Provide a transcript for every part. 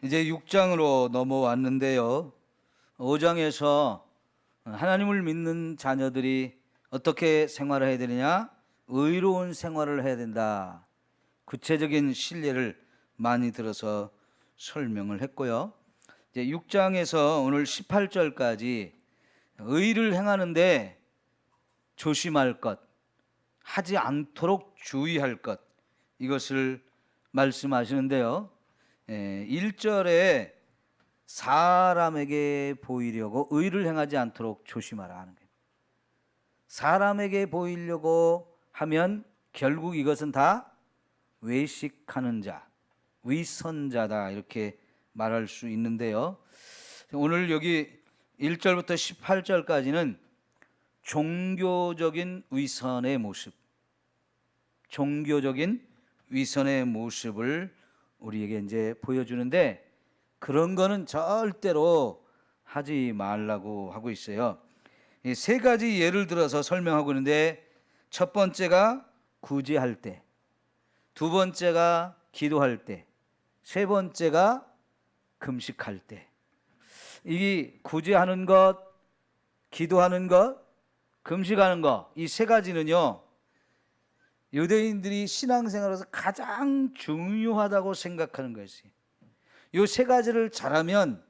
이제 6장으로 넘어왔는데요. 5장에서 하나님을 믿는 자녀들이 어떻게 생활을 해야 되느냐? 의로운 생활을 해야 된다. 구체적인 신뢰를 많이 들어서 설명을 했고요. 이제 6장에서 오늘 18절까지 의를 행하는데 조심할 것, 하지 않도록 주의할 것, 이것을 말씀하시는데요. 1절에 사람에게 보이려고 의를 행하지 않도록 조심하라 하는 거예요. 사람에게 보이려고 하면 결국 이것은 다 외식하는 자, 위선자다, 이렇게 말할 수 있는데요. 오늘 여기 1절부터 18절까지는 종교적인 위선의 모습, 종교적인 위선의 모습을 우리에게 이제 보여주는데, 그런 거는 절대로 하지 말라고 하고 있어요. 이 세 가지 예를 들어서 설명하고 있는데, 첫 번째가 구제할 때, 두 번째가 기도할 때, 세 번째가 금식할 때. 이 구제하는 것, 기도하는 것, 금식하는 것, 이 세 가지는요, 유대인들이 신앙생활에서 가장 중요하다고 생각하는 것이, 이 세 가지를 잘하면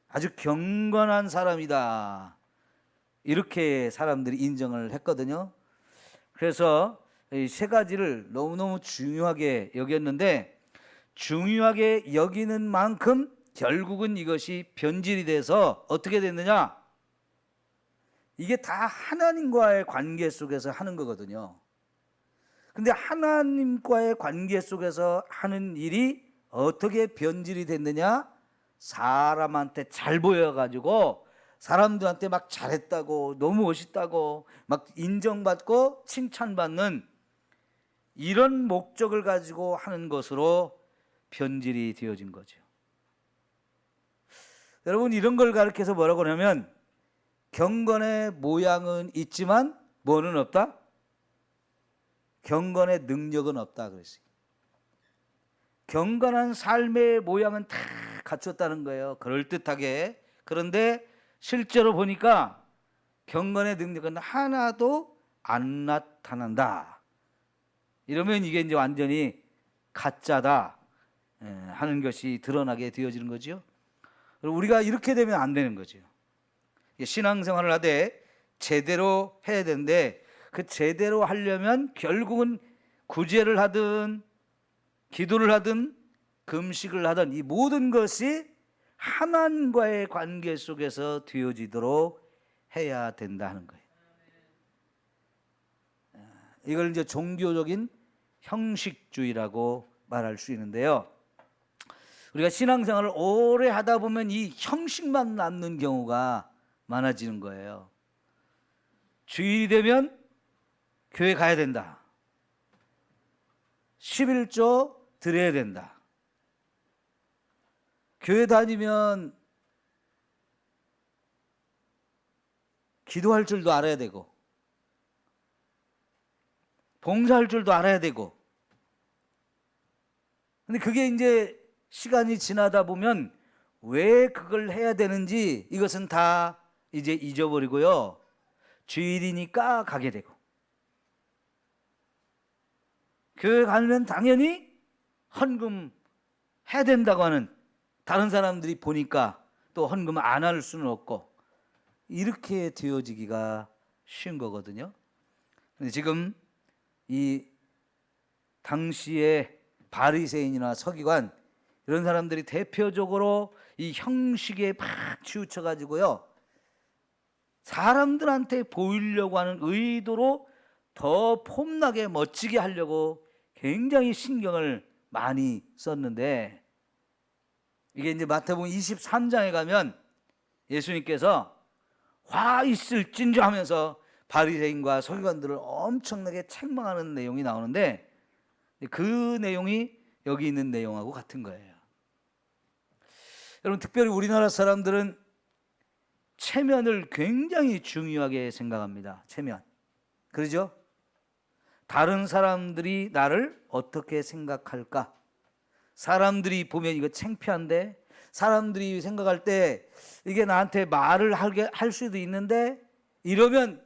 아주 경건한 사람이다, 이렇게 사람들이 인정을 했거든요. 그래서 이 세 가지를 너무너무 중요하게 여겼는데, 중요하게 여기는 만큼 결국은 이것이 변질이 돼서 어떻게 됐느냐? 이게 다 하나님과의 관계 속에서 하는 거거든요. 근데 하나님과의 관계 속에서 하는 일이 어떻게 변질이 됐느냐? 사람한테 잘 보여가지고 사람들한테 막 잘했다고, 너무 멋있다고, 막 인정받고 칭찬받는 이런 목적을 가지고 하는 것으로 변질이 되어진 거죠. 여러분, 이런 걸 가르쳐서 뭐라고 하냐면, 경건의 모양은 있지만 뭐는 없다? 경건의 능력은 없다 그랬어요. 경건한 삶의 모양은 다 갖췄다는 거예요, 그럴듯하게. 그런데 실제로 보니까 경건의 능력은 하나도 안 나타난다. 이러면 이게 이제 완전히 가짜다 하는 것이 드러나게 되어지는 거죠. 우리가 이렇게 되면 안 되는 거죠. 신앙생활을 하되 제대로 해야 되는데, 그 제대로 하려면 결국은 구제를 하든 기도를 하든 금식을 하든 이 모든 것이 하나님과의 관계 속에서 되어지도록 해야 된다 하는 거예요. 이걸 이제 종교적인 형식주의라고 말할 수 있는데요. 우리가 신앙생활을 오래 하다 보면 이 형식만 남는 경우가 많아지는 거예요. 주일이 되면 교회 가야 된다, 11조 드려야 된다, 교회 다니면 기도할 줄도 알아야 되고 봉사할 줄도 알아야 되고. 근데 그게 이제 시간이 지나다 보면 왜 그걸 해야 되는지 이것은 다 이제 잊어버리고요, 주일이니까 가게 되고, 교회 가면 당연히 헌금 해야 된다고 하는, 다른 사람들이 보니까 또 헌금 안 할 수는 없고, 이렇게 되어지기가 쉬운 거거든요. 근데 지금 이 당시에 바리새인이나 서기관, 이런 사람들이 대표적으로 이 형식에 막 치우쳐 가지고요, 사람들한테 보이려고 하는 의도로 더 폼나게 멋지게 하려고 굉장히 신경을 많이 썼는데, 이게 이제 마태복음 23장에 가면 예수님께서 화 있을진저 하면서 바리새인과 서기관들을 엄청나게 책망하는 내용이 나오는데, 그 내용이 여기 있는 내용하고 같은 거예요. 여러분, 특별히 우리나라 사람들은 체면을 굉장히 중요하게 생각합니다. 체면. 그러죠? 다른 사람들이 나를 어떻게 생각할까? 사람들이 보면 이거 창피한데, 사람들이 생각할 때 이게 나한테 말을 할 수도 있는데, 이러면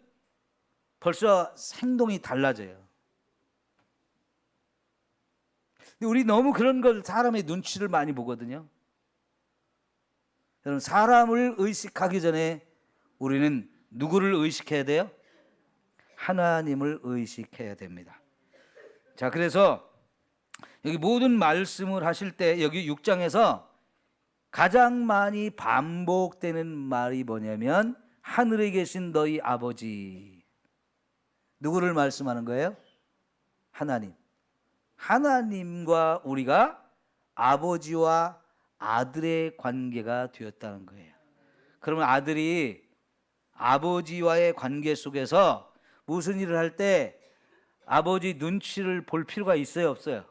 벌써 행동이 달라져요. 근데 우리 너무 그런 걸, 사람의 눈치를 많이 보거든요. 여러분, 사람을 의식하기 전에 우리는 누구를 의식해야 돼요? 하나님을 의식해야 됩니다. 자, 그래서 여기 모든 말씀을 하실 때 여기 6장에서 가장 많이 반복되는 말이 뭐냐면 하늘에 계신 너희 아버지. 누구를 말씀하는 거예요? 하나님. 하나님과 우리가 아버지와 아들의 관계가 되었다는 거예요. 그러면 아들이 아버지와의 관계 속에서 무슨 일을 할 때 아버지 눈치를 볼 필요가 있어요, 없어요?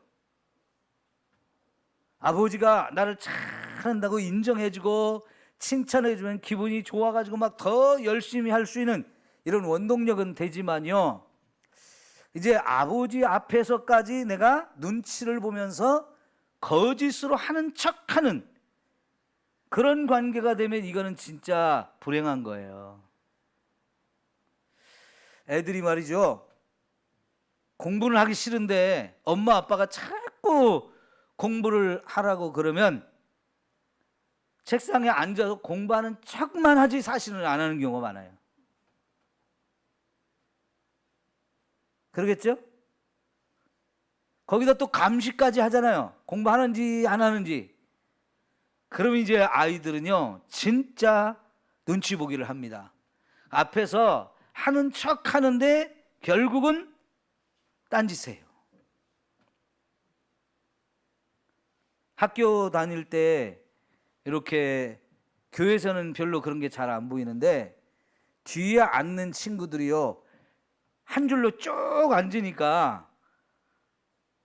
아버지가 나를 잘한다고 인정해주고 칭찬해주면 기분이 좋아가지고 막 더 열심히 할 수 있는 이런 원동력은 되지만요, 이제 아버지 앞에서까지 내가 눈치를 보면서 거짓으로 하는 척하는 그런 관계가 되면 이거는 진짜 불행한 거예요. 애들이 말이죠, 공부는 하기 싫은데 엄마 아빠가 자꾸 공부를 하라고 그러면 책상에 앉아서 공부하는 척만 하지 사실은 안 하는 경우가 많아요. 그러겠죠? 거기다 또 감시까지 하잖아요. 공부하는지 안 하는지. 그럼 이제 아이들은요, 진짜 눈치 보기를 합니다. 앞에서 하는 척 하는데 결국은 딴짓해요. 학교 다닐 때 이렇게 교회에서는 별로 그런 게 잘 안 보이는데 뒤에 앉는 친구들이요, 한 줄로 쭉 앉으니까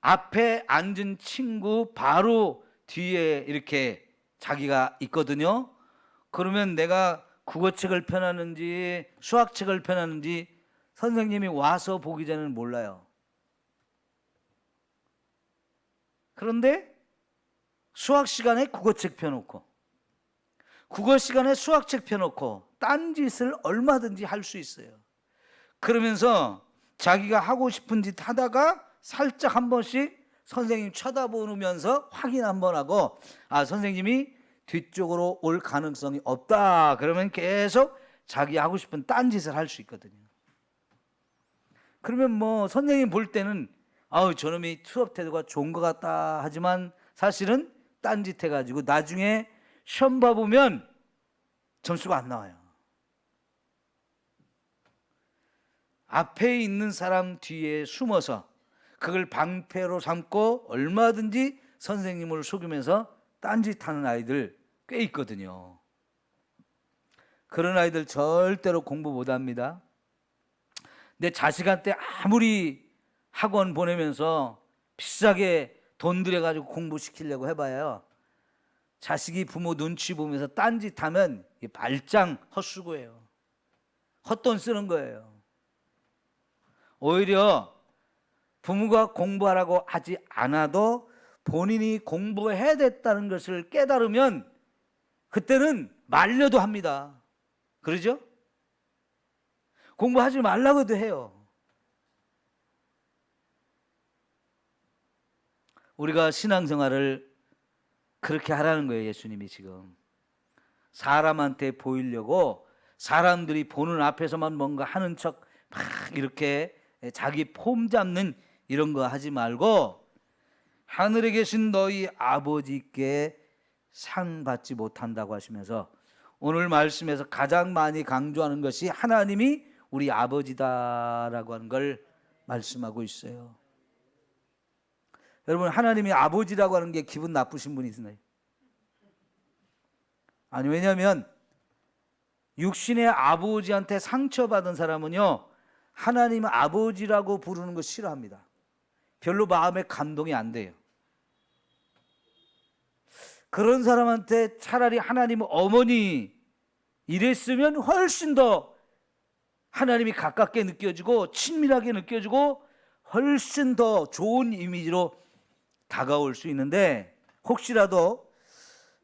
앞에 앉은 친구 바로 뒤에 이렇게 자기가 있거든요. 그러면 내가 국어책을 펴놨는지 수학책을 펴놨는지 선생님이 와서 보기 전에는 몰라요. 그런데 수학 시간에 국어책 펴놓고 국어 시간에 수학책 펴놓고 딴짓을 얼마든지 할 수 있어요. 그러면서 자기가 하고 싶은 짓 하다가 살짝 한 번씩 선생님 쳐다보면서 확인 한번 하고, 아, 선생님이 뒤쪽으로 올 가능성이 없다 그러면 계속 자기 하고 싶은 딴짓을 할 수 있거든요. 그러면 뭐 선생님 볼 때는 아우 저놈이 수업 태도가 좋은 것 같다 하지만 사실은 딴짓 해가지고 나중에 시험 봐보면 점수가 안 나와요. 앞에 있는 사람 뒤에 숨어서 그걸 방패로 삼고 얼마든지 선생님을 속이면서 딴짓하는 아이들 꽤 있거든요. 그런 아이들 절대로 공부 못합니다. 내 자식한테 아무리 학원 보내면서 비싸게 돈 들여가지고 공부시키려고 해봐요, 자식이 부모 눈치 보면서 딴짓하면 발장 헛수고예요. 헛돈 쓰는 거예요. 오히려 부모가 공부하라고 하지 않아도 본인이 공부해야 됐다는 것을 깨달으면 그때는 말려도 합니다. 그러죠? 공부하지 말라고도 해요. 우리가 신앙생활을 그렇게 하라는 거예요. 예수님이 지금 사람한테 보이려고 사람들이 보는 앞에서만 뭔가 하는 척 막 이렇게 자기 폼 잡는 이런 거 하지 말고 하늘에 계신 너희 아버지께 상 받지 못한다고 하시면서 오늘 말씀에서 가장 많이 강조하는 것이 하나님이 우리 아버지다라고 하는 걸 말씀하고 있어요. 여러분, 하나님이 아버지라고 하는 게 기분 나쁘신 분이 있나요? 아니, 왜냐하면 육신의 아버지한테 상처받은 사람은요, 하나님 아버지라고 부르는 거 싫어합니다. 별로 마음에 감동이 안 돼요. 그런 사람한테 차라리 하나님 어머니 이랬으면 훨씬 더 하나님이 가깝게 느껴지고 친밀하게 느껴지고 훨씬 더 좋은 이미지로 다가올 수 있는데, 혹시라도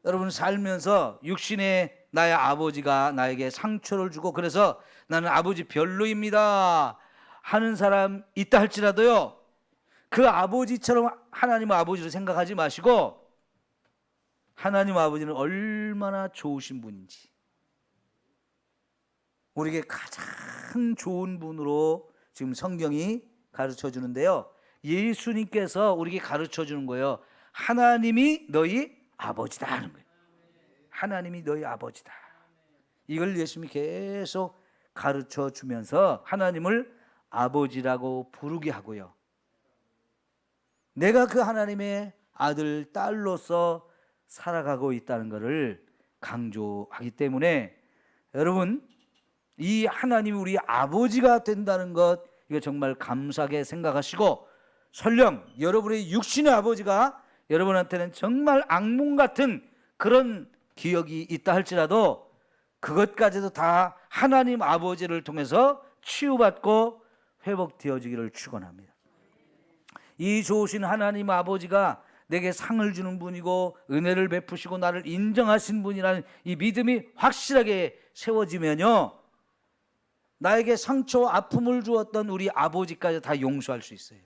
여러분 살면서 육신의 나의 아버지가 나에게 상처를 주고 그래서 나는 아버지 별로입니다 하는 사람 있다 할지라도요, 그 아버지처럼 하나님 아버지를 생각하지 마시고 하나님 아버지는 얼마나 좋으신 분인지, 우리에게 가장 좋은 분으로 지금 성경이 가르쳐 주는데요, 예수님께서 우리에게 가르쳐 주는 거예요. 하나님이 너희 아버지다 하는 거예요. 하나님이 너희 아버지다. 이걸 예수님이 계속 가르쳐 주면서 하나님을 아버지라고 부르게 하고요, 내가 그 하나님의 아들, 딸로서 살아가고 있다는 것을 강조하기 때문에 여러분, 이 하나님이 우리 아버지가 된다는 것, 이거 정말 감사하게 생각하시고, 설령 여러분의 육신의 아버지가 여러분한테는 정말 악몽 같은 그런 기억이 있다 할지라도 그것까지도 다 하나님 아버지를 통해서 치유받고 회복되어지기를 축원합니다. 이 좋으신 하나님 아버지가 내게 상을 주는 분이고 은혜를 베푸시고 나를 인정하신 분이라는 이 믿음이 확실하게 세워지면요, 나에게 상처와 아픔을 주었던 우리 아버지까지 다 용서할 수 있어요.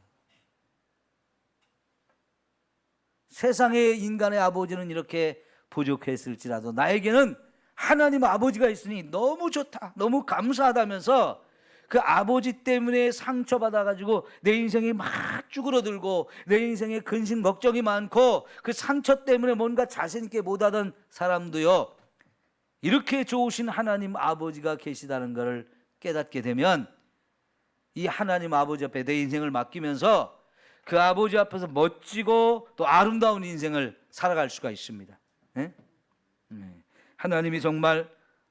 세상의 인간의 아버지는 이렇게 부족했을지라도 나에게는 하나님 아버지가 있으니 너무 좋다, 너무 감사하다면서 그 아버지 때문에 상처받아가지고 내 인생이 막 쭈그러들고 내 인생에 근심 걱정이 많고 그 상처 때문에 뭔가 자신 있게 못하던 사람도요, 이렇게 좋으신 하나님 아버지가 계시다는 것을 깨닫게 되면 이 하나님 아버지 앞에 내 인생을 맡기면서 그 아버지 앞에서 멋지고 또 아름다운 인생을 살아갈 수가 있습니다. 네? 하나님이 정말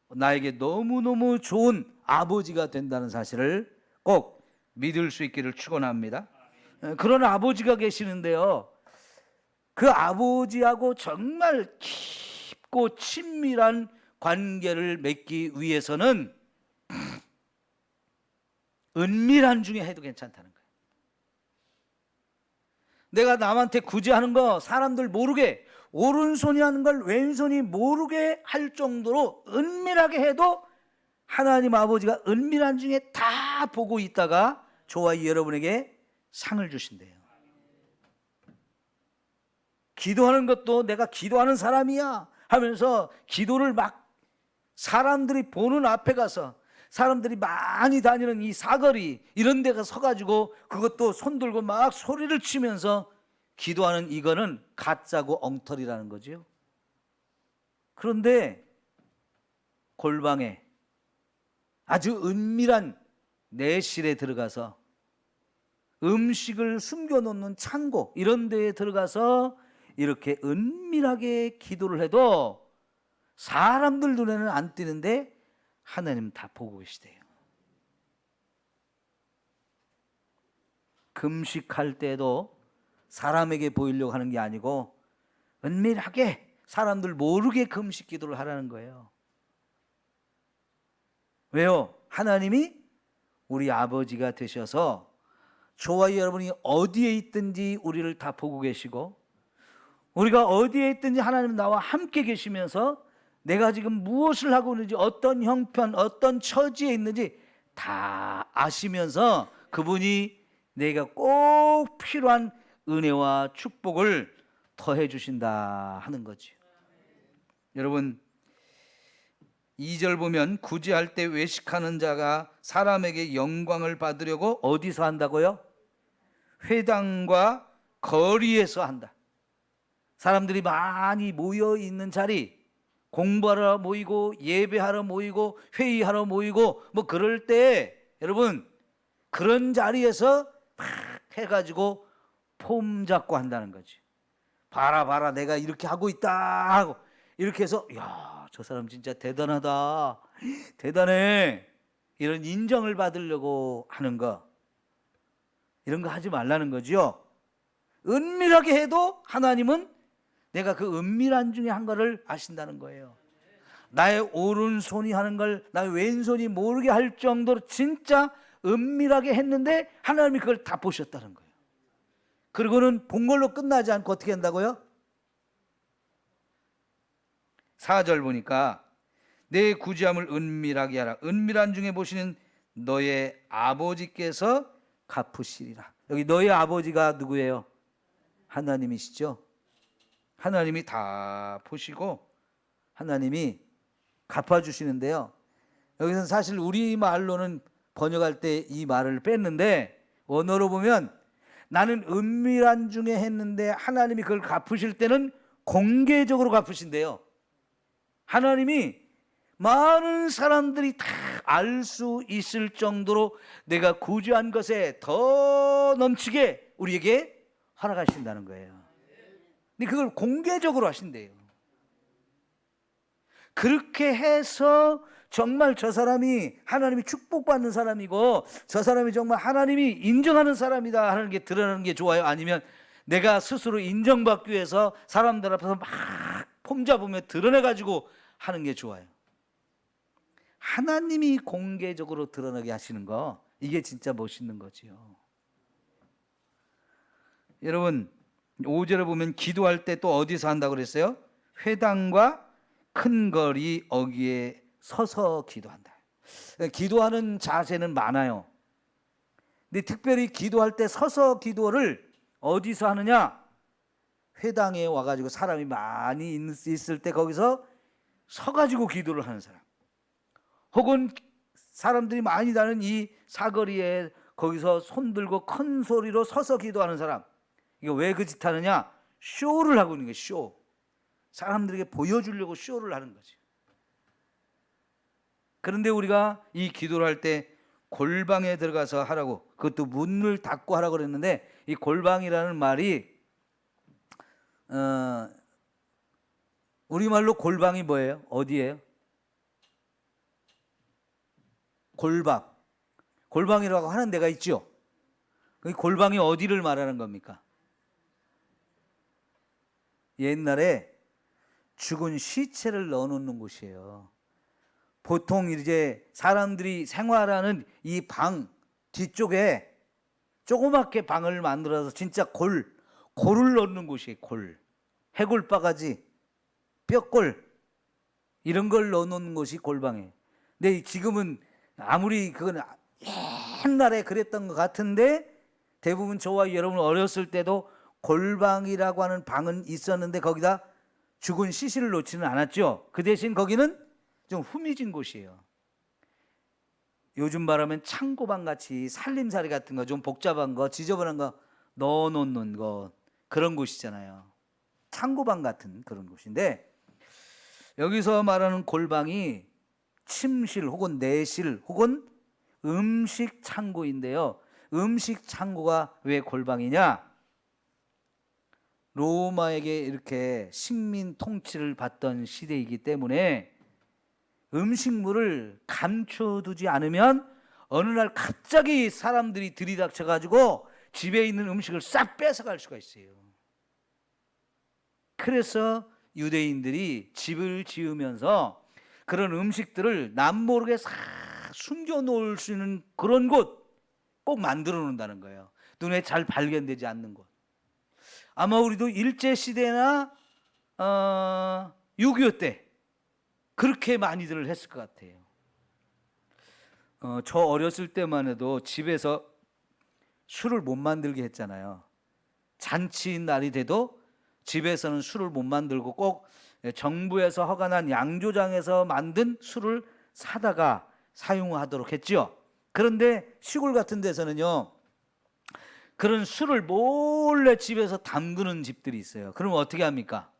나에게 너무너무 좋은 아버지가 된다는 사실을 꼭 믿을 수 있기를 축원합니다. 그런 아버지가 계시는데요, 그 아버지하고 정말 깊고 친밀한 관계를 맺기 위해서는 은밀한 중에 해도 괜찮다는 거예요. 내가 남한테 굳이 하는 거 사람들 모르게, 오른손이 하는 걸 왼손이 모르게 할 정도로 은밀하게 해도 하나님 아버지가 은밀한 중에 다 보고 있다가 저와 여러분에게 상을 주신대요. 기도하는 것도 내가 기도하는 사람이야 하면서 기도를 막 사람들이 보는 앞에 가서, 사람들이 많이 다니는 이 사거리 이런 데 가서 서가지고 그것도 손 들고 막 소리를 치면서 기도하는, 이거는 가짜고 엉터리라는 거죠. 그런데 골방에 아주 은밀한 내실에 들어가서 음식을 숨겨놓는 창고 이런 데에 들어가서 이렇게 은밀하게 기도를 해도 사람들 눈에는 안 띄는데 하나님 다 보고 계시대요. 금식할 때도 사람에게 보이려고 하는 게 아니고 은밀하게 사람들 모르게 금식 기도를 하라는 거예요. 왜요? 하나님이 우리 아버지가 되셔서 저와 여러분이 어디에 있든지 우리를 다 보고 계시고, 우리가 어디에 있든지 하나님 나와 함께 계시면서 내가 지금 무엇을 하고 있는지, 어떤 형편, 어떤 처지에 있는지 다 아시면서 그분이 내가 꼭 필요한 은혜와 축복을 더해 주신다 하는 거죠. 여러분, 2절 보면 구제할 때 외식하는 자가 사람에게 영광을 받으려고 어디서 한다고요? 회당과 거리에서 한다. 사람들이 많이 모여 있는 자리, 공부하러 모이고 예배하러 모이고 회의하러 모이고 뭐 그럴 때 여러분, 그런 자리에서 막 해가지고 폼 잡고 한다는 거지. 봐라 내가 이렇게 하고 있다 하고 이렇게 해서 야, 저 사람 진짜 대단하다, 대단해, 이런 인정을 받으려고 하는 거, 이런 거 하지 말라는 거죠. 은밀하게 해도 하나님은 내가 그 은밀한 중에 한 거를 아신다는 거예요. 나의 오른손이 하는 걸 나의 왼손이 모르게 할 정도로 진짜 은밀하게 했는데 하나님이 그걸 다 보셨다는 거예요. 그리고는 본 걸로 끝나지 않고 어떻게 한다고요? 4절 보니까 내 구제함을 은밀하게 하라. 은밀한 중에 보시는 너의 아버지께서 갚으시리라. 여기 너의 아버지가 누구예요? 하나님이시죠. 하나님이 다 보시고 하나님이 갚아주시는데요. 여기서는 사실 우리 말로는 번역할 때 이 말을 뺐는데 원어로 보면 나는 은밀한 중에 했는데 하나님이 그걸 갚으실 때는 공개적으로 갚으신대요. 하나님이 많은 사람들이 다 알 수 있을 정도로 내가 구제한 것에 더 넘치게 우리에게 허락하신다는 거예요. 근데 그걸 공개적으로 하신대요. 그렇게 해서 정말 저 사람이 하나님이 축복받는 사람이고 저 사람이 정말 하나님이 인정하는 사람이다 하는 게 드러나는 게 좋아요? 아니면 내가 스스로 인정받기 위해서 사람들 앞에서 막 폼 잡으며 드러내가지고 하는 게 좋아요? 하나님이 공개적으로 드러나게 하시는 거, 이게 진짜 멋있는 거지요. 여러분 5절에 보면 기도할 때 또 어디서 한다고 그랬어요? 회당과 큰 거리 어귀에 서서 기도한다. 기도하는 자세는 많아요. 근데 특별히 기도할 때 서서 기도를 어디서 하느냐? 회당에 와가지고 사람이 많이 있을 때 거기서 서가지고 기도를 하는 사람, 혹은 사람들이 많이 다는 이 사거리에 거기서 손 들고 큰 소리로 서서 기도하는 사람, 이거 왜 그 짓 하느냐? 쇼를 하고 있는 거예요. 쇼. 사람들에게 보여주려고 쇼를 하는 거지. 그런데 우리가 이 기도를 할 때 골방에 들어가서 하라고, 그것도 문을 닫고 하라고 그랬는데 이 골방이라는 말이 우리말로 골방이 뭐예요? 어디예요? 골방. 골방이라고 하는 데가 있죠. 그 골방이 어디를 말하는 겁니까? 옛날에 죽은 시체를 넣어놓는 곳이에요. 보통 이제 사람들이 생활하는 이 방 뒤쪽에 조그맣게 방을 만들어서 진짜 골을 넣는 곳이에요. 골, 해골바가지, 뼈골 이런 걸 넣어놓는 곳이 골방이에요. 근데 지금은 아무리 그건 옛날에 그랬던 것 같은데 대부분 저와 여러분 어렸을 때도 골방이라고 하는 방은 있었는데 거기다 죽은 시신을 놓지는 않았죠. 그 대신 거기는 좀 후미진 곳이에요. 요즘 말하면 창고방 같이 살림살이 같은 거, 좀 복잡한 거, 지저분한 거 넣어놓는 거, 그런 곳이잖아요. 창고방 같은 그런 곳인데 여기서 말하는 골방이 침실 혹은 내실 혹은 음식 창고인데요. 음식 창고가 왜 골방이냐? 로마에게 이렇게 식민 통치를 받던 시대이기 때문에 음식물을 감춰두지 않으면 어느 날 갑자기 사람들이 들이닥쳐 가지고 집에 있는 음식을 싹 뺏어갈 수가 있어요. 그래서 유대인들이 집을 지으면서 그런 음식들을 남모르게 싹 숨겨놓을 수 있는 그런 곳 꼭 만들어 놓는다는 거예요. 눈에 잘 발견되지 않는 곳. 아마 우리도 일제시대나 6.25 때 그렇게 많이들 했을 것 같아요. 저 어렸을 때만 해도 집에서 술을 못 만들게 했잖아요. 잔치 날이 돼도 집에서는 술을 못 만들고 꼭 정부에서 허가난 양조장에서 만든 술을 사다가 사용하도록 했죠. 그런데 시골 같은 데서는요, 그런 술을 몰래 집에서 담그는 집들이 있어요. 그러면 어떻게 합니까?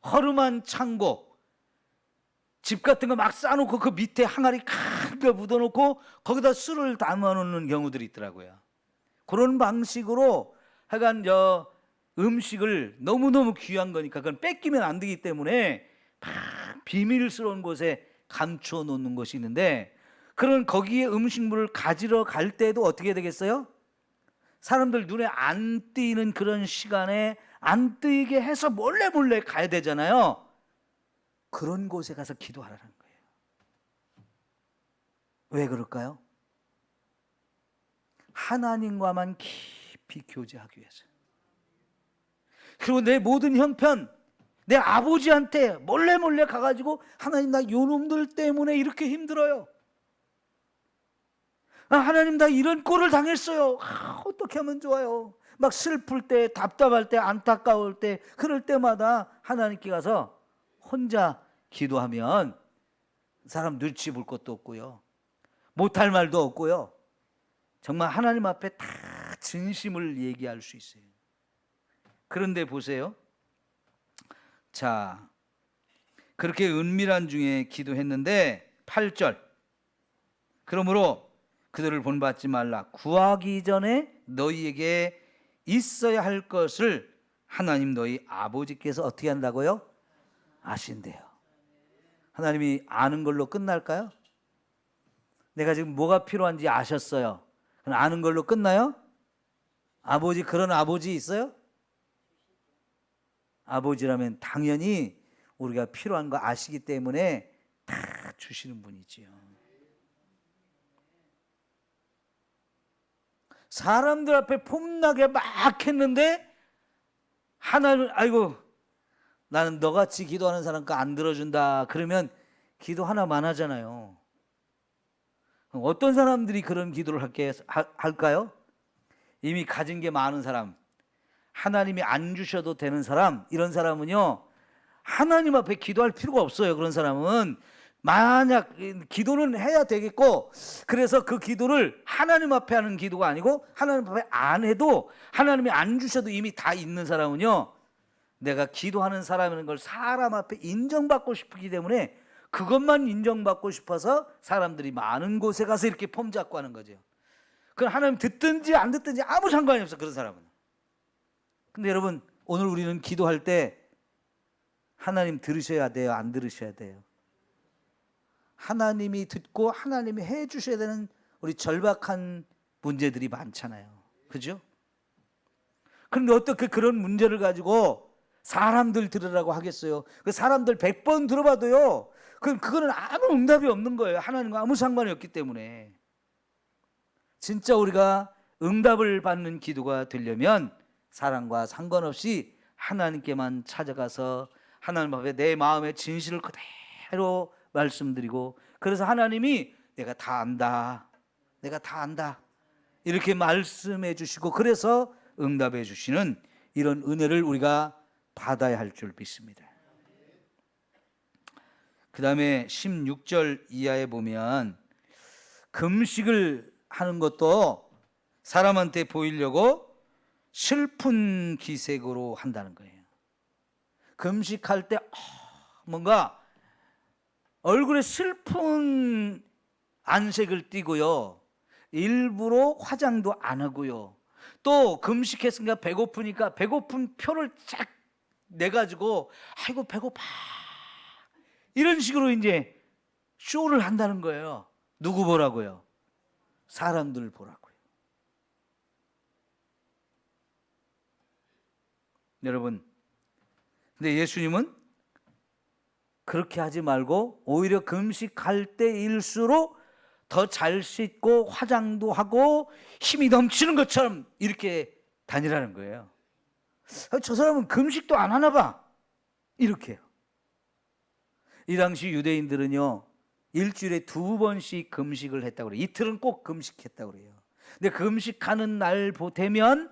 허름한 창고, 집 같은 거 막 쌓아놓고 그 밑에 항아리 큰 거 묻어놓고 거기다 술을 담아놓는 경우들이 있더라고요. 그런 방식으로 하여간 음식을 너무너무 귀한 거니까 그건 뺏기면 안 되기 때문에 막 비밀스러운 곳에 감춰 놓는 것이 있는데, 그런 거기에 음식물을 가지러 갈 때도 어떻게 되겠어요? 사람들 눈에 안 띄는 그런 시간에 안 띄게 해서 몰래 가야 되잖아요. 그런 곳에 가서 기도하라는 거예요. 왜 그럴까요? 하나님과만 깊이 교제하기 위해서. 그리고 내 모든 형편, 내 아버지한테 몰래 가가지고 하나님 나 요놈들 때문에 이렇게 힘들어요. 하나님 나 이런 꼴을 당했어요. 어떻게 하면 좋아요? 막 슬플 때, 답답할 때, 안타까울 때, 그럴 때마다 하나님께 가서 혼자 기도하면 사람 눈치 볼 것도 없고요, 못할 말도 없고요, 정말 하나님 앞에 다 진심을 얘기할 수 있어요. 그런데 보세요. 자, 그렇게 은밀한 중에 기도했는데 8절, 그러므로 그들을 본받지 말라. 구하기 전에 너희에게 있어야 할 것을 하나님 너희 아버지께서 어떻게 한다고요? 아신대요. 하나님이 아는 걸로 끝날까요? 내가 지금 뭐가 필요한지 아셨어요. 그럼 아는 걸로 끝나요? 아버지, 그런 아버지 있어요? 아버지라면 당연히 우리가 필요한 거 아시기 때문에 다 주시는 분이지요. 사람들 앞에 폼나게 막 했는데 하나님, 아이고 나는 너같이 기도하는 사람 거 안 들어준다 그러면 기도 하나만 하잖아요. 어떤 사람들이 그런 기도를 할까요? 이미 가진 게 많은 사람, 하나님이 안 주셔도 되는 사람, 이런 사람은요 하나님 앞에 기도할 필요가 없어요. 그런 사람은 만약 기도는 해야 되겠고, 그래서 그 기도를 하나님 앞에 하는 기도가 아니고 하나님 앞에 안 해도 하나님이 안 주셔도 이미 다 있는 사람은요, 내가 기도하는 사람이라는 걸 사람 앞에 인정받고 싶기 때문에 그것만 인정받고 싶어서 사람들이 많은 곳에 가서 이렇게 폼 잡고 하는 거죠. 그건 하나님 듣든지 안 듣든지 아무 상관이 없어, 그런 사람은. 근데 여러분, 오늘 우리는 기도할 때 하나님 들으셔야 돼요, 안 들으셔야 돼요? 하나님이 듣고 하나님이 해 주셔야 되는 우리 절박한 문제들이 많잖아요. 그죠? 그런데 어떻게 그런 문제를 가지고 사람들 들으라고 하겠어요? 그 사람들 100번 들어봐도요, 그거는 아무 응답이 없는 거예요. 하나님과 아무 상관이 없기 때문에. 진짜 우리가 응답을 받는 기도가 되려면 사람과 상관없이 하나님께만 찾아가서 하나님 앞에 내 마음의 진실을 그대로 말씀드리고, 그래서 하나님이 내가 다 안다, 내가 다 안다 이렇게 말씀해 주시고, 그래서 응답해 주시는 이런 은혜를 우리가 받아야 할 줄 믿습니다. 그 다음에 16절 이하에 보면 금식을 하는 것도 사람한테 보이려고 슬픈 기색으로 한다는 거예요. 금식할 때 뭔가 얼굴에 슬픈 안색을 띠고요, 일부러 화장도 안 하고요, 또 금식했으니까 배고프니까 배고픈 표를 쫙 내가지고 아이고 배고파 이런 식으로 이제 쇼를 한다는 거예요. 누구 보라고요? 사람들 보라고요. 여러분, 근데 예수님은 그렇게 하지 말고 오히려 금식할 때일수록 더 잘 씻고 화장도 하고 힘이 넘치는 것처럼 이렇게 다니라는 거예요. 저 사람은 금식도 안 하나 봐, 이렇게요. 이 당시 유대인들은요 일주일에 2번씩 금식을 했다고 그래요. 이틀은 꼭 금식했다고 그래요. 근데 금식하는 날 되면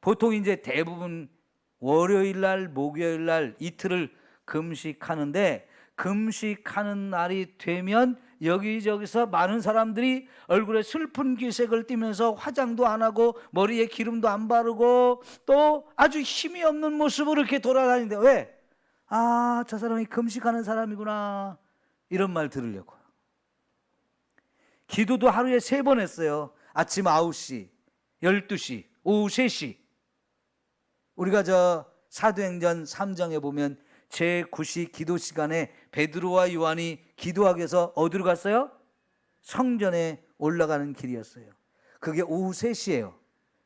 보통 이제 대부분 월요일 날, 목요일 날 이틀을 금식하는데, 금식하는 날이 되면 여기저기서 많은 사람들이 얼굴에 슬픈 기색을 띠면서 화장도 안 하고 머리에 기름도 안 바르고 또 아주 힘이 없는 모습으로 이렇게 돌아다니는데, 왜? 아, 저 사람이 금식하는 사람이구나, 이런 말 들으려고. 기도도 하루에 3번 했어요. 아침 9시, 12시, 오후 3시. 우리가 저 사도행전 3장에 보면 제9시 기도 시간에 베드로와 요한이 기도하기 위해서 어디로 갔어요? 성전에 올라가는 길이었어요. 그게 오후 3시예요.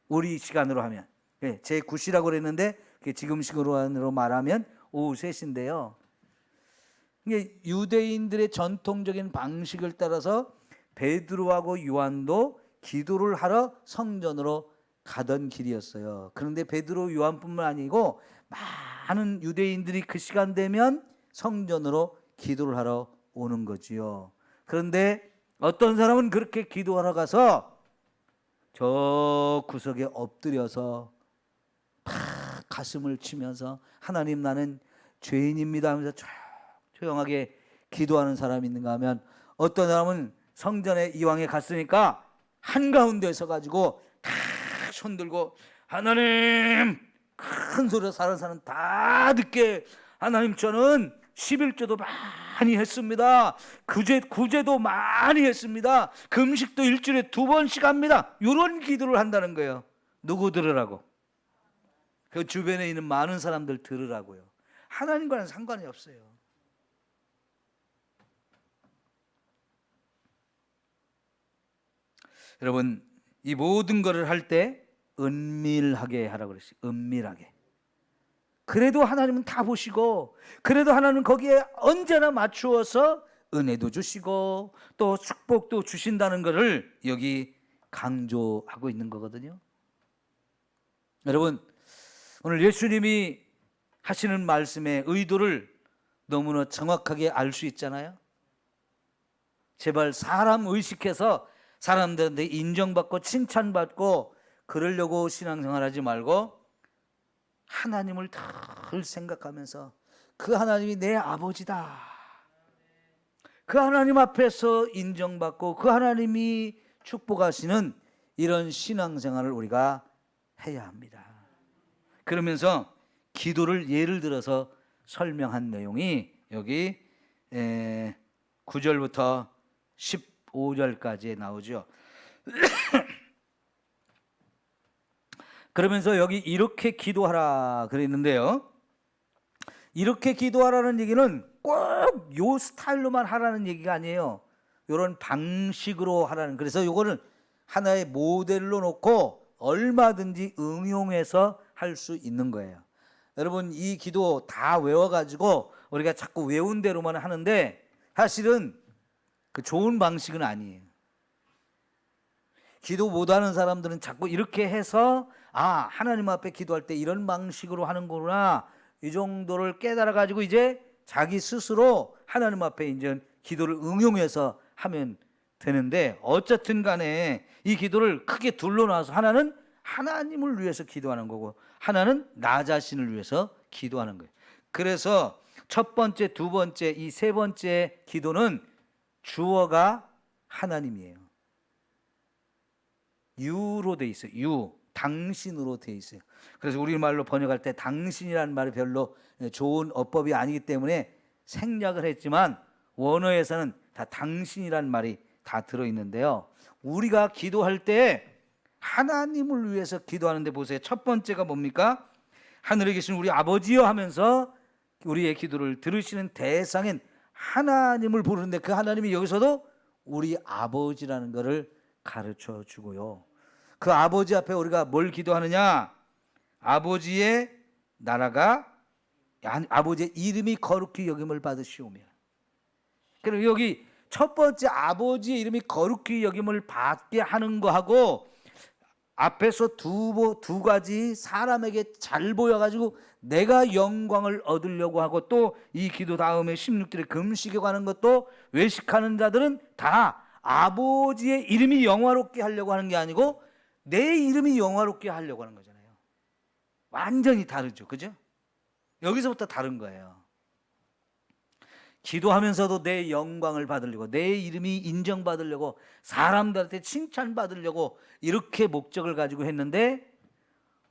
우리 시간으로 하면 제9시라고 그랬는데 지금 시간으로 말하면 오후 3시인데요. 이게 유대인들의 전통적인 방식을 따라서 베드로하고 요한도 기도를 하러 성전으로 가던 길이었어요. 그런데 베드로 요한뿐만 아니고 많은 유대인들이 그 시간 되면 성전으로 기도를 하러 오는 거지요. 그런데 어떤 사람은 그렇게 기도하러 가서 저 구석에 엎드려서 팍 가슴을 치면서 하나님 나는 죄인입니다 하면서 조용하게 기도하는 사람이 있는가 하면, 어떤 사람은 성전에 이왕에 갔으니까 한가운데 서가지고 다 손들고 하나님, 큰 소리로 사는 사람 다 듣게, 하나님 저는 11조도 많이 했습니다. 구제도 많이 했습니다. 금식도 일주일에 2번씩 합니다. 이런 기도를 한다는 거예요. 누구 들으라고? 그 주변에 있는 많은 사람들 들으라고요. 하나님과는 상관이 없어요. 여러분, 이 모든 것을 할 때 은밀하게 하라고 그랬어요. 은밀하게. 그래도 하나님은 다 보시고, 그래도 하나님은 거기에 언제나 맞추어서 은혜도 주시고 또 축복도 주신다는 것을 여기 강조하고 있는 거거든요. 여러분, 오늘 예수님이 하시는 말씀의 의도를 너무나 정확하게 알 수 있잖아요. 제발 사람 의식해서 사람들한테 인정받고 칭찬받고 그러려고 신앙생활하지 말고 하나님을 늘 생각하면서 그 하나님이 내 아버지다, 그 하나님 앞에서 인정받고 그 하나님이 축복하시는 이런 신앙생활을 우리가 해야 합니다. 그러면서 기도를 예를 들어서 설명한 내용이 여기 9절부터 15절까지 나오죠. 그러면서 여기 이렇게 기도하라 그랬는데요, 이렇게 기도하라는 얘기는 꼭 요 스타일로만 하라는 얘기가 아니에요. 이런 방식으로 하라는, 그래서 요거는 하나의 모델로 놓고 얼마든지 응용해서 할 수 있는 거예요. 여러분, 이 기도 다 외워가지고 우리가 자꾸 외운 대로만 하는데 사실은 그 좋은 방식은 아니에요. 기도 못하는 사람들은 자꾸 이렇게 해서 하나님 앞에 기도할 때 이런 방식으로 하는 거구나, 이 정도를 깨달아 가지고 이제 자기 스스로 하나님 앞에 이제 기도를 응용해서 하면 되는데, 어쨌든 간에 이 기도를 크게 둘로 나눠서 하나는 하나님을 위해서 기도하는 거고 하나는 나 자신을 위해서 기도하는 거예요. 그래서 첫 번째, 두 번째, 이 세 번째 기도는 주어가 하나님이에요. 유로 돼 있어요. 유, 당신으로 돼 있어요. 그래서 우리말로 번역할 때 당신이라는 말이 별로 좋은 어법이 아니기 때문에 생략을 했지만 원어에서는 다 당신이라는 말이 다 들어있는데요, 우리가 기도할 때 하나님을 위해서 기도하는데 보세요. 첫 번째가 뭡니까? 하늘에 계신 우리 아버지여 하면서 우리의 기도를 들으시는 대상인 하나님을 부르는데, 그 하나님이 여기서도 우리 아버지라는 것을 가르쳐 주고요, 그 아버지 앞에 우리가 뭘 기도하느냐? 아버지의 나라가, 아버지의 이름이 거룩히 여김을 받으시오며. 그럼 여기 첫 번째 아버지의 이름이 거룩히 여김을 받게 하는 거하고 앞에서 두 가지 사람에게 잘 보여가지고 내가 영광을 얻으려고 하고, 또 이 기도 다음에 16절에 금식에 관한 것도 외식하는 자들은 다 아버지의 이름이 영화롭게 하려고 하는 게 아니고 내 이름이 영화롭게 하려고 하는 거잖아요. 완전히 다르죠, 그죠? 여기서부터 다른 거예요. 기도하면서도 내 영광을 받으려고, 내 이름이 인정받으려고, 사람들한테 칭찬받으려고 이렇게 목적을 가지고 했는데,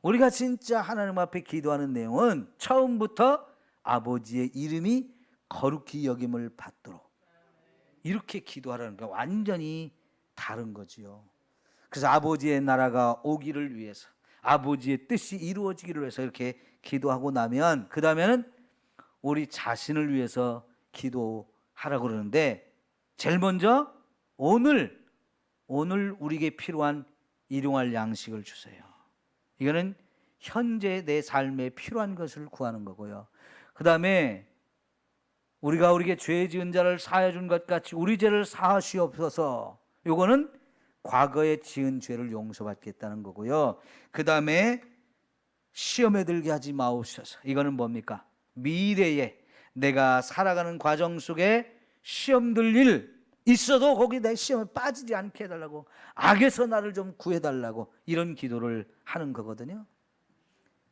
우리가 진짜 하나님 앞에 기도하는 내용은 처음부터 아버지의 이름이 거룩히 여김을 받도록 이렇게 기도하라는 게 완전히 다른 거지요. 그래서 아버지의 나라가 오기를 위해서, 아버지의 뜻이 이루어지기를 위해서 이렇게 기도하고 나면, 그 다음에는 우리 자신을 위해서 기도하라고 그러는데, 제일 먼저 오늘 우리에게 필요한 일용할 양식을 주세요. 이거는 현재 내 삶에 필요한 것을 구하는 거고요. 그 다음에 우리가 우리에게 죄 지은 자를 사하여 준 것 같이 우리 죄를 사하시옵소서. 이거는 과거에 지은 죄를 용서받겠다는 거고요. 그 다음에 시험에 들게 하지 마옵소서. 이거는 뭡니까? 미래에 내가 살아가는 과정 속에 시험 들 일 있어도 거기 내 시험에 빠지지 않게 해달라고, 악에서 나를 좀 구해달라고, 이런 기도를 하는 거거든요.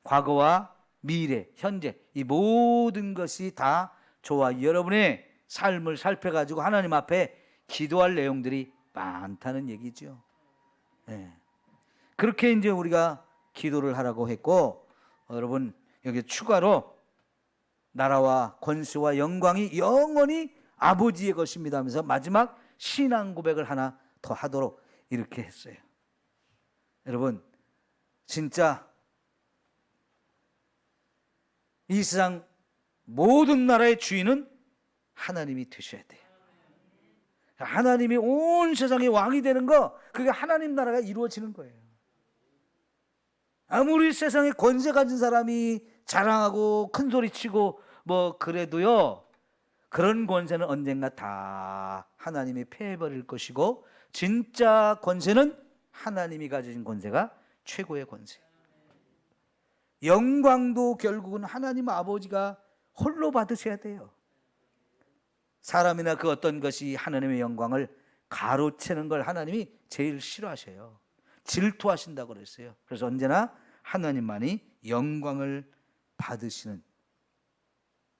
과거와 미래, 현재, 이 모든 것이 다 저와 여러분의 삶을 살펴가지고 하나님 앞에 기도할 내용들이 많다는 얘기죠. 네. 그렇게 이제 우리가 기도를 하라고 했고, 여러분 여기 추가로 나라와 권세와 영광이 영원히 아버지의 것입니다 하면서 마지막 신앙 고백을 하나 더 하도록 이렇게 했어요. 여러분 진짜 이 세상 모든 나라의 주인은 하나님이 되셔야 돼요. 하나님이 온 세상의 왕이 되는 거, 그게 하나님 나라가 이루어지는 거예요. 아무리 세상에 권세 가진 사람이 자랑하고 큰 소리 치고 뭐 그래도요, 그런 권세는 언젠가 다 하나님이 패해버릴 것이고, 진짜 권세는 하나님이 가진 권세가 최고의 권세. 영광도 결국은 하나님 아버지가 홀로 받으셔야 돼요. 사람이나 그 어떤 것이 하나님의 영광을 가로채는 걸 하나님이 제일 싫어하셔요. 질투하신다고 그랬어요. 그래서 언제나 하나님만이 영광을 받으시는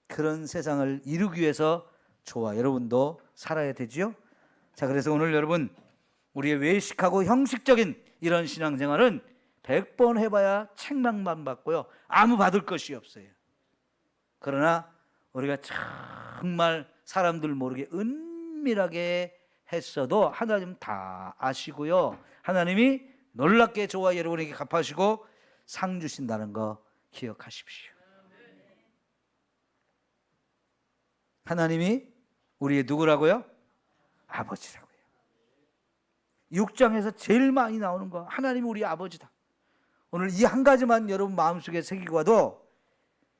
그런 세상을 이루기 위해서 저와 여러분도 살아야 되지요. 자, 그래서 오늘 여러분, 우리의 외식하고 형식적인 이런 신앙생활은 100번 해봐야 책망만 받고요, 아무 받을 것이 없어요. 그러나 우리가 정말 사람들 모르게 은밀하게 했어도 하나님 다 아시고요, 하나님이 놀랍게 저와 여러분에게 갚아주시고 상 주신다는 거 기억하십시오. 하나님이 우리의 누구라고요? 아버지라고요. 6장에서 제일 많이 나오는 거, 하나님이 우리 아버지다. 오늘 이 한 가지만 여러분 마음속에 새기고 와도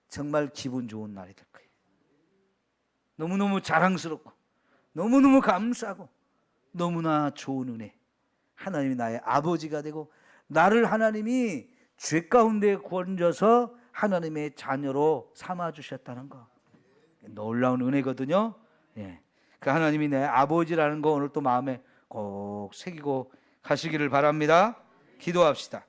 정말 기분 좋은 날이 될 거예요. 너무너무 자랑스럽고 너무너무 감사하고 너무나 좋은 은혜, 하나님이 나의 아버지가 되고 나를 하나님이 죄 가운데 건져서 하나님의 자녀로 삼아주셨다는 거, 놀라운 은혜거든요. 예. 그 하나님이 내 아버지라는 거 오늘 또 마음에 꼭 새기고 가시기를 바랍니다. 기도합시다.